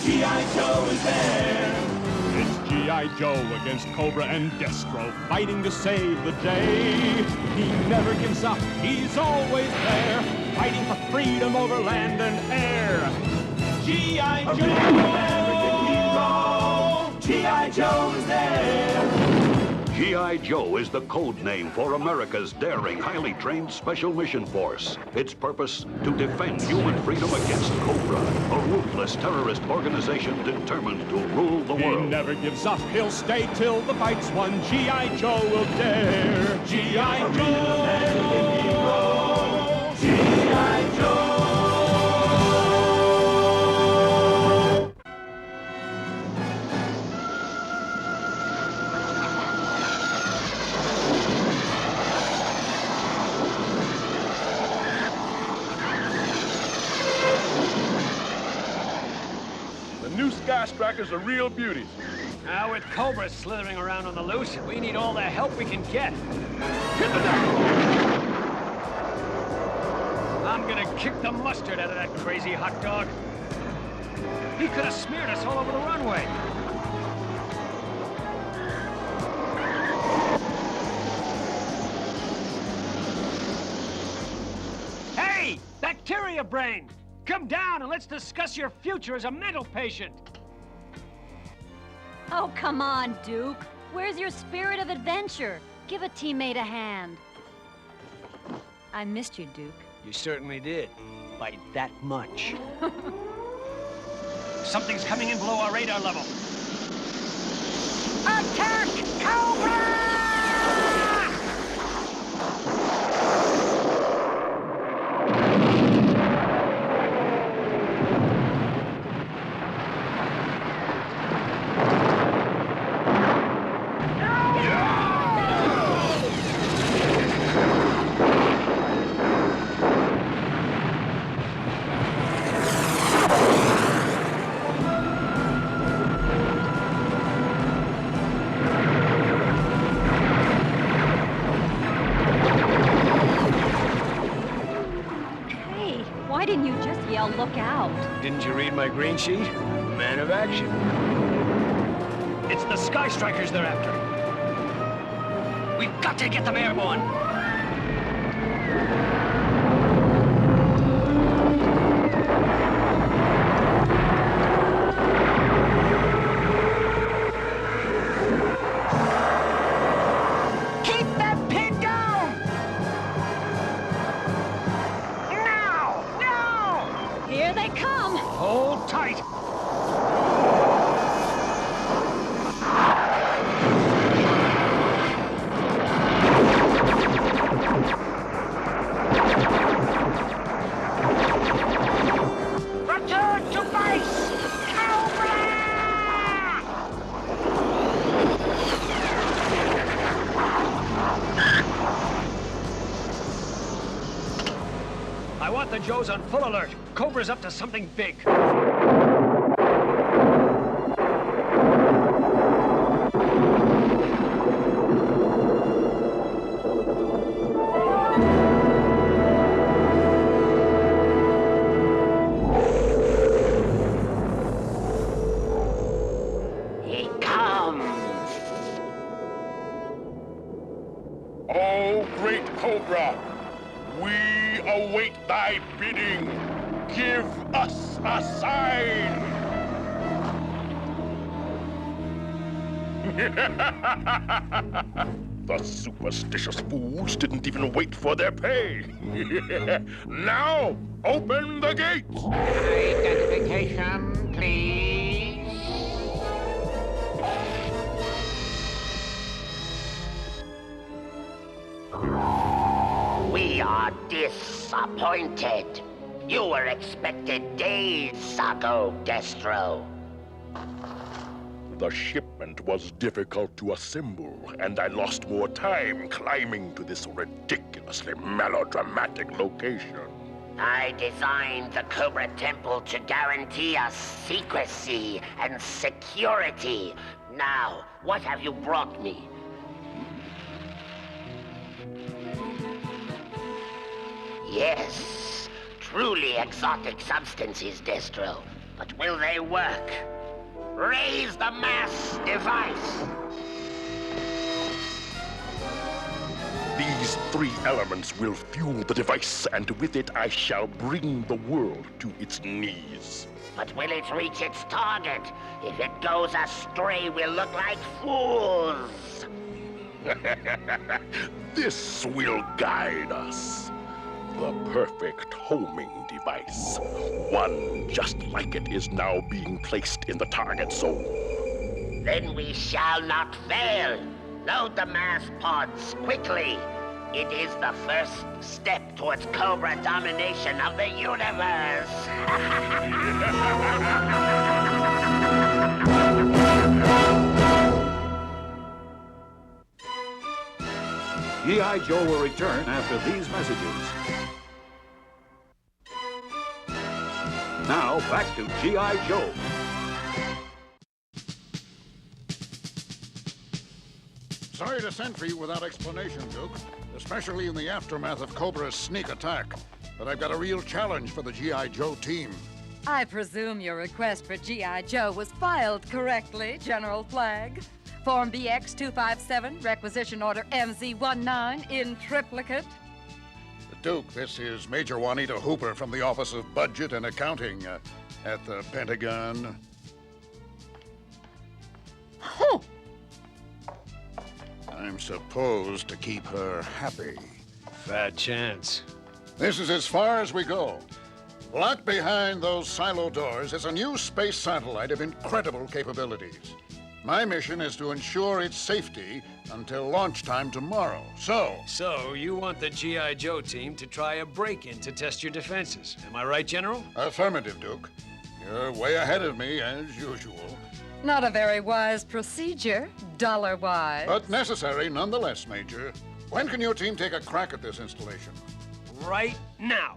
G.I. Joe is there. It's G.I. Joe against Cobra and Destro, fighting to save the day. He never gives up, he's always there, fighting for freedom over land and air. G.I. Joe! American hero! G.I. Joe is there. G.I. Joe is the code name for America's daring, highly trained Special Mission Force. Its purpose, to defend human freedom against Cobra, a ruthless terrorist organization determined to rule the world. He never gives up, he'll stay till the fight's won. G.I. Joe will dare. G.I. Joe! American hero! G.I. Joe! New Sky Strikers are real beauties. Now with Cobra slithering around on the loose, we need all the help we can get. Hit the deck! I'm gonna kick the mustard out of that crazy hot dog. He could have smeared us all over the runway. Hey, bacteria brain! Come down and let's discuss your future as a mental patient. Oh, come on, Duke. Where's your spirit of adventure? Give a teammate a hand. I missed you, Duke. You certainly did. By that much. Something's coming in below our radar level. Attack! Cobra! Why didn't you just yell, look out? Didn't you read my green sheet? Man of action. It's the Sky Strikers they're after. We've got to get them airborne. Keep them pinned down! Now! Now! Here they come! Hold tight! Return to base! Cobra! I want the Joes on full alert. Cobra's up to something big. He comes. Oh, great Cobra, we await thy bidding. Give us a sign. The superstitious fools didn't even wait for their pay. Now, open the gates. Identification, please. We are disappointed. You were expected days ago, Destro. The shipment was difficult to assemble, and I lost more time climbing to this ridiculously melodramatic location. I designed the Cobra Temple to guarantee us secrecy and security. Now, what have you brought me? Yes, truly exotic substances, Destro. But will they work? Raise the mass device! These three elements will fuel the device, and with it I shall bring the world to its knees. But will it reach its target? If it goes astray, we'll look like fools. This will guide us. The perfect homing device. One just like it is now being placed in the target zone. Then we shall not fail. Load the mass pods quickly. It is the first step towards Cobra domination of the universe. G.I. Joe will return after these messages. Now, back to G.I. Joe. Sorry to send for you without explanation, Duke, especially in the aftermath of Cobra's sneak attack. But I've got a real challenge for the G.I. Joe team. I presume your request for G.I. Joe was filed correctly, General Flagg. Form BX-257, requisition order MZ-19 in triplicate. Duke, this is Major Juanita Hooper from the Office of Budget and Accounting at the Pentagon. Huh. I'm supposed to keep her happy. Fat chance. This is as far as we go. Locked behind those silo doors is a new space satellite of incredible capabilities. My mission is to ensure its safety until launch time tomorrow. So, you want the G.I. Joe team to try a break-in to test your defenses. Am I right, General? Affirmative, Duke. You're way ahead of me, as usual. Not a very wise procedure, dollar-wise. But necessary nonetheless, Major. When can your team take a crack at this installation? Right now.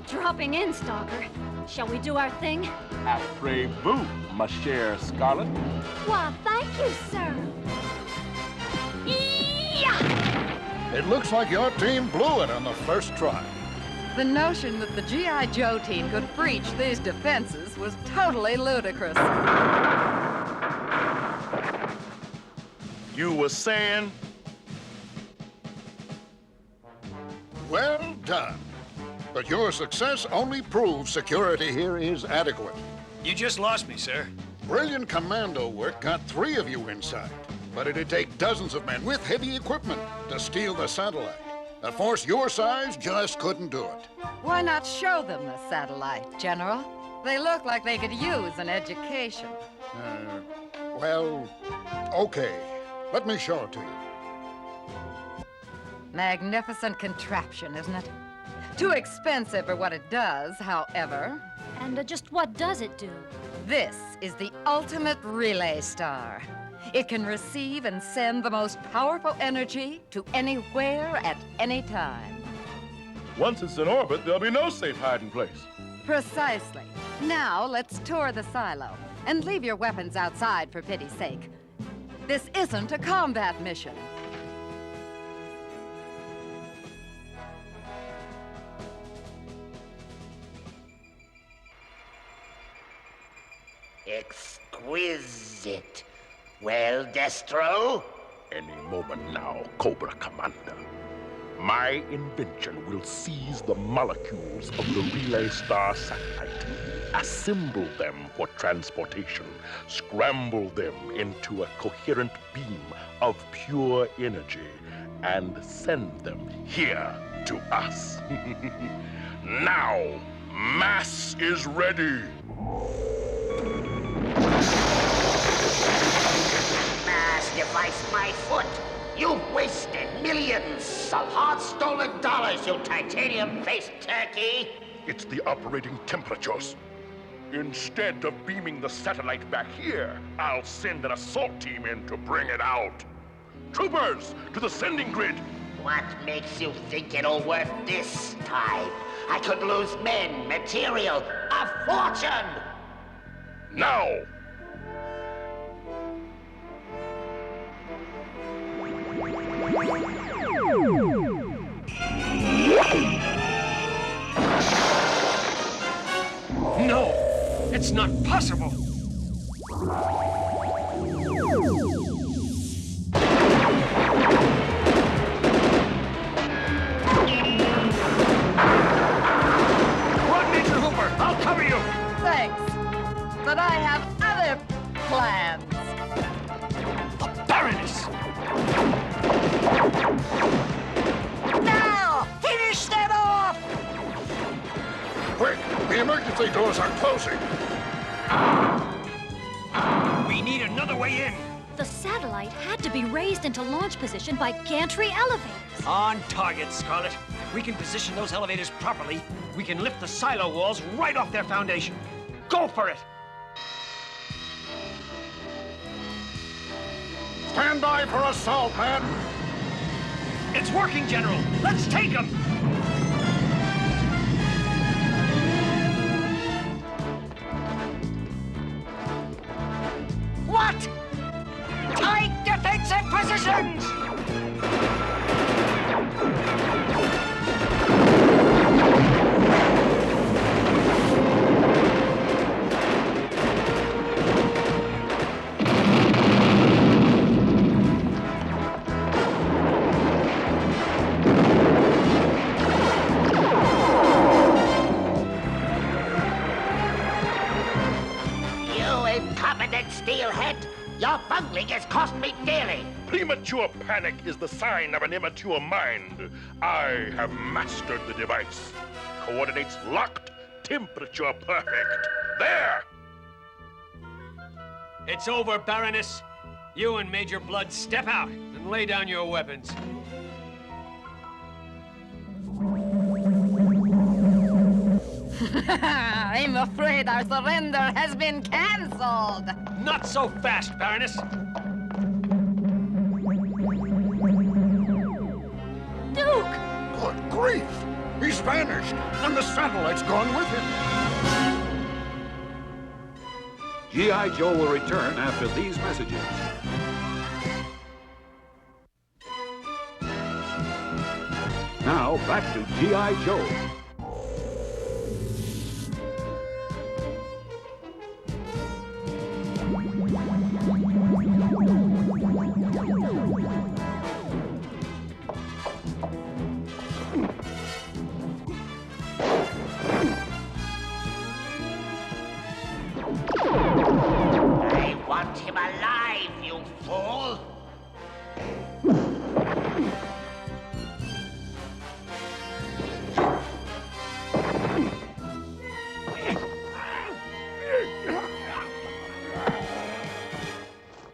Dropping in, Stalker. Shall we do our thing? Après-vous, ma chère Scarlet. Why, thank you, sir. Yeah! It looks like your team blew it on the first try. The notion that the G.I. Joe team could breach these defenses was totally ludicrous. You were saying? Well done. But your success only proves security here is adequate. You just lost me, sir. Brilliant commando work got 3 of you inside, but it'd take dozens of men with heavy equipment to steal the satellite. A force your size just couldn't do it. Why not show them the satellite, General? They look like they could use an education. Well, okay. Let me show it to you. Magnificent contraption, isn't it? Too expensive for what it does, however. And just what does it do? This is the ultimate relay star. It can receive and send the most powerful energy to anywhere at any time. Once it's in orbit, there'll be no safe hiding place. Precisely. Now let's tour the silo and leave your weapons outside for pity's sake. This isn't a combat mission. Exquisite. Well, Destro? Any moment now, Cobra Commander. My invention will seize the molecules of the Relay Star satellite. assemble them for transportation, scramble them into a coherent beam of pure energy, and send them here to us. Now, mass is ready. Mass device, my foot. You've wasted millions of hard-stolen dollars, you titanium-faced turkey. It's the operating temperatures. Instead of beaming the satellite back here, I'll send an assault team in to bring it out. Troopers, to the sending grid. What makes you think it'll work this time? I could lose men, material, a fortune! Now! No! It's not possible! Run, Major Hooper! I'll cover you! Thanks. But I have other plans. The Baroness! Now! Finish them off! Quick! The emergency doors are closing. We need another way in! The satellite had to be raised into launch position by gantry elevators. On target, Scarlet. We can position those elevators properly. We can lift the silo walls right off their foundation. Go for it! Stand by for assault, men. It's working, General! Let's take them! What? Tight defensive positions! Steelhead, your bungling has cost me dearly. Premature panic is the sign of an immature mind. I have mastered the device. Coordinates locked, temperature perfect. There! It's over, Baroness. You and Major Blood step out and lay down your weapons. I'm afraid our surrender has been cancelled. Not so fast, Baroness. Duke! Good grief! He's vanished, and the satellite's gone with him. G.I. Joe will return after these messages. Now, back to G.I. Joe. I want him alive, you fool!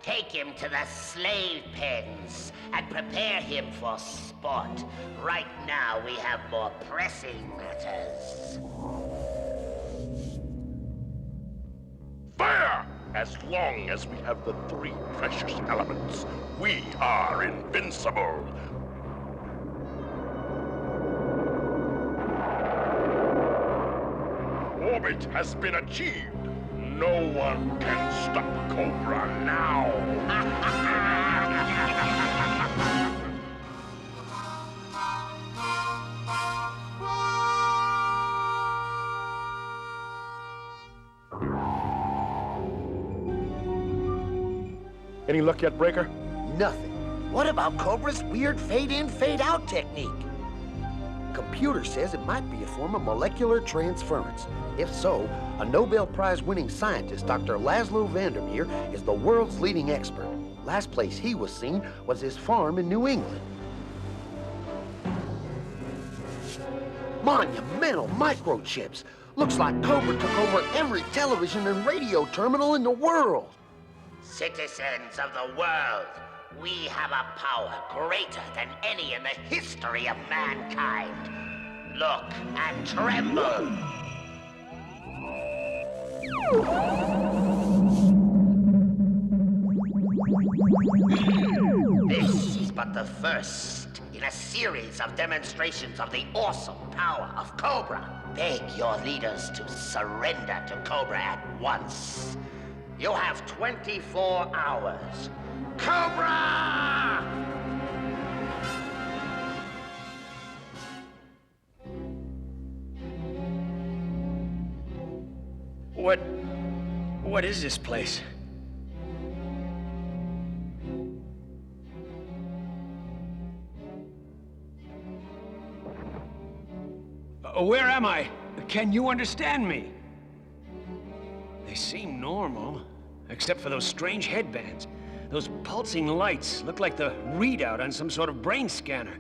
Take him to the slave pens and prepare him for sport. Right now, we have more pressing matters. Fire! As long as we have the three precious elements, we are invincible. Orbit has been achieved. No one can stop Cobra now. Any luck yet, Breaker? Nothing. What about Cobra's weird fade-in, fade-out technique? computer says it might be a form of molecular transference. If so, a Nobel Prize-winning scientist, Dr. Laszlo Vandermeer, is the world's leading expert. Last place he was seen was his farm in New England. Monumental microchips. Looks like Cobra took over every television and radio terminal in the world. Citizens of the world, we have a power greater than any in the history of mankind. Look and tremble. This is but the first in a series of demonstrations of the awesome power of Cobra. Beg your leaders to surrender to Cobra at once. You have 24 hours. Cobra! What is this place? Where am I? Can you understand me? They seem normal, except for those strange headbands. Those pulsing lights look like the readout on some sort of brain scanner.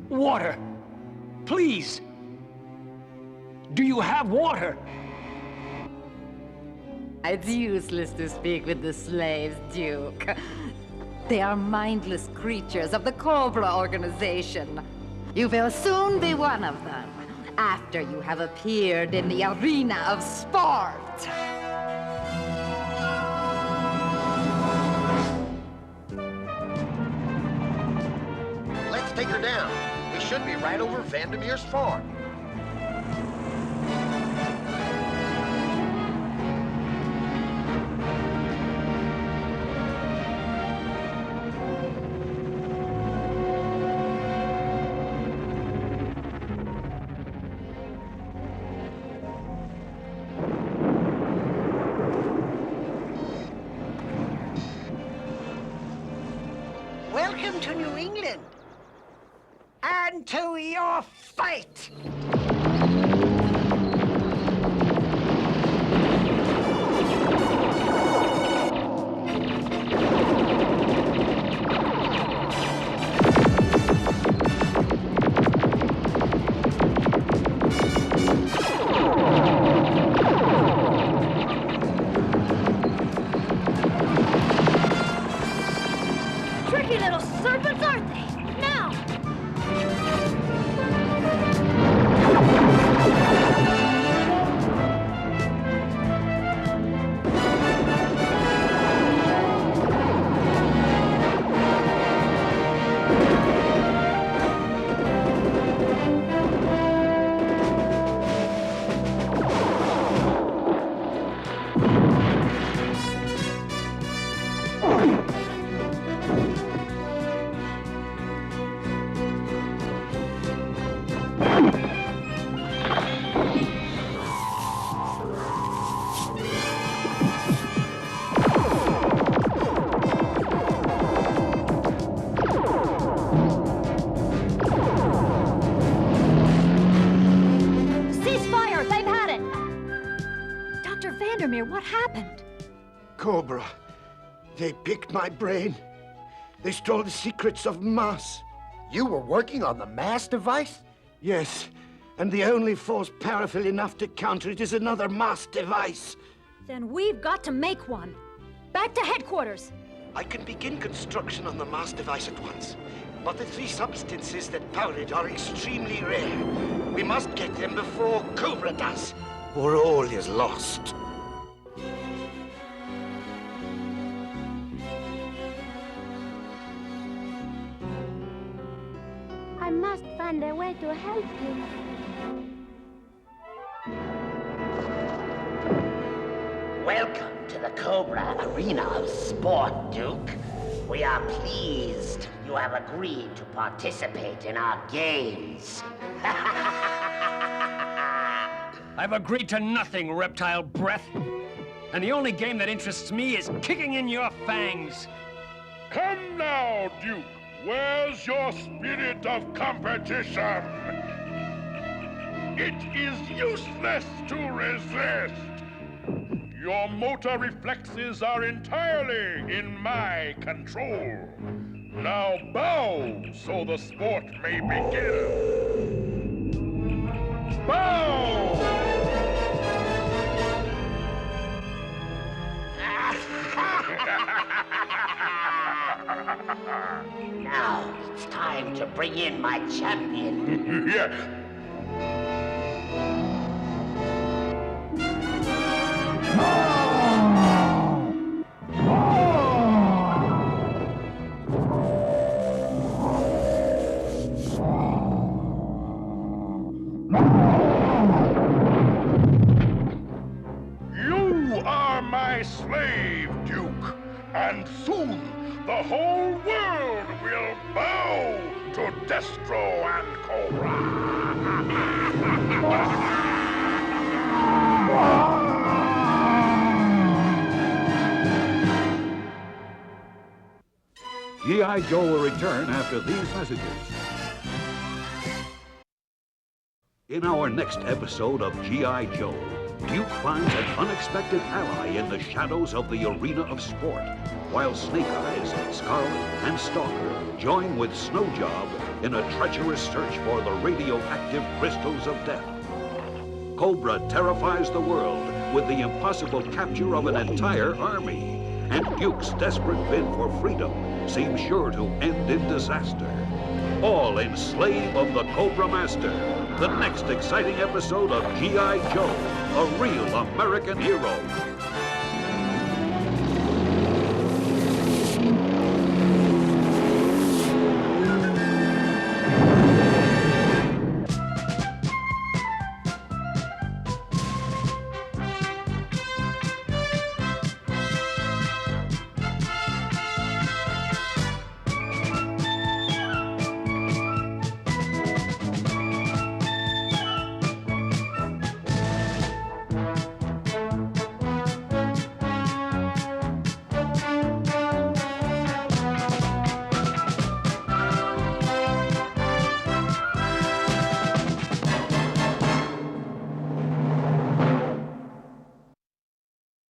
Water! Please! Do you have water? It's useless to speak with the slaves, Duke. They are mindless creatures of the Cobra organization. You will soon be one of them, after you have appeared in the arena of sport. Let's take her down. We should be right over Vandermeer's farm. Welcome to New England. And to your fight! Tricky little serpents, aren't they? Now! Ceasefire! They've had it! Dr. Vandermeer, what happened? Cobra. They picked my brain. They stole the secrets of mass. You were working on the mass device? Yes, and the only force powerful enough to counter it is another mass device. Then we've got to make one. Back to headquarters. I can begin construction on the mass device at once, but the three substances that power it are extremely rare. We must get them before Cobra does, or all is lost. I must find a way to help you. Welcome to the Cobra Arena of Sport, Duke. We are pleased you have agreed to participate in our games. I've agreed to nothing, reptile breath. And the only game that interests me is kicking in your fangs. Come now, Duke. Where's your spirit of competition? It is useless to resist. Your motor reflexes are entirely in my control. Now bow so the sport may begin. Bow! Now it's time to bring in my champion. Yeah. You are my slave, Duke, and soon the whole world will bow to Destro and Cobra. G.I. Joe will return after these messages. In our next episode of G.I. Joe, Duke finds an unexpected ally in the shadows of the arena of sport, while Snake Eyes, Scarlet, and Stalker join with Snowjob in a treacherous search for the radioactive crystals of death. Cobra terrifies the world with the impossible capture of an entire army, and Duke's desperate bid for freedom seems sure to end in disaster. All in Slave of the Cobra Master, the next exciting episode of G.I. Joe, a real American hero.